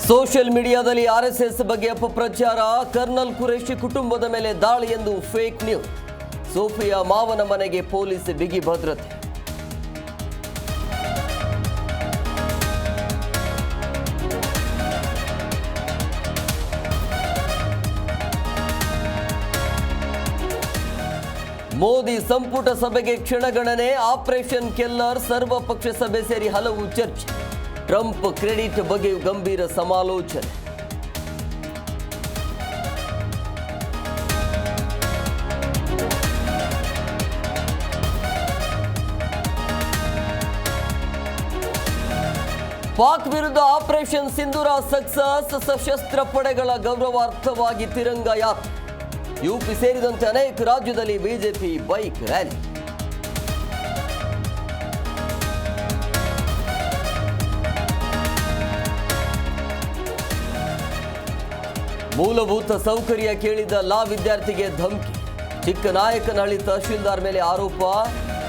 Social ಮೀಡಿಯಾದಲ್ಲಿ RSS ಬಗ್ಗೆ ಅಪಪ್ರಚಾರ, ಕರ್ನಲ್ ಖುರೇಶಿ ಕುಟುಂಬದ ಮೇಲೆ ದಾಳಿ ಎಂದು ಫೇಕ್ ನ್ಯೂಸ್. ಸೋಫಿಯಾ ಮಾವನ ಮನೆಗೆ ಪೊಲೀಸ್ ಬಿಗಿ ಭದ್ರತೆ. ಮೋದಿ ಸಂಪುಟ ಸಭೆಗೆ ಕ್ಷಣಗಣನೆ, ಆಪರೇಷನ್ ಕೆಲ್ಲರ್, ಸರ್ವಪಕ್ಷ ಸಭೆ ಸೇರಿ ಹಲವು ಚರ್ಚೆ. ಟ್ರಂಪ್ ಕ್ರೆಡಿಟ್ ಬಗ್ಗೆ ಗಂಭೀರ ಸಮಾಲೋಚನೆ. ಪಾಕ್ ವಿರುದ್ಧ ಆಪರೇಷನ್ ಸಿಂಧೂರ ಸಕ್ಸಸ್, ಸಶಸ್ತ್ರ ಪಡೆಗಳ ಗೌರವಾರ್ಥವಾಗಿ ತಿರಂಗ ಯಾತ್ರೆ. ಯುಪಿ ಸೇರಿದಂತೆ ಅನೇಕ ರಾಜ್ಯದಲ್ಲಿ ಬಿಜೆಪಿ ಬೈಕ್ ರ್ಯಾಲಿ. ಮೂಲಭೂತ ಸೌಕರ್ಯ ಕೇಳಿದ ಲಾ ವಿದ್ಯಾರ್ಥಿಗೆ ಧಮಕಿ. ಚಿಕ್ಕನಾಯಕನಹಳ್ಳಿ ತಹಶೀಲ್ದಾರ್ ಮೇಲೆ ಆರೋಪ,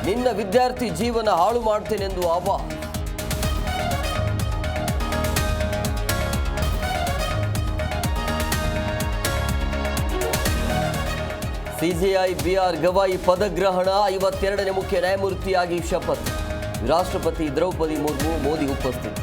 ನಿನ್ನ ವಿದ್ಯಾರ್ಥಿ ಜೀವನ ಹಾಳು ಮಾಡ್ತೇನೆಂದು ಆವಾಜ್. ಸಿಜೆಐ ಬಿಆರ್ ಗವಾಯಿ ಪದಗ್ರಹಣ, 52ನೇ ಮುಖ್ಯ ನ್ಯಾಯಮೂರ್ತಿಯಾಗಿ ಶಪಥ. ರಾಷ್ಟ್ರಪತಿ ದ್ರೌಪದಿ ಮುರ್ಮು, ಮೋದಿ ಉಪಸ್ಥಿತಿ.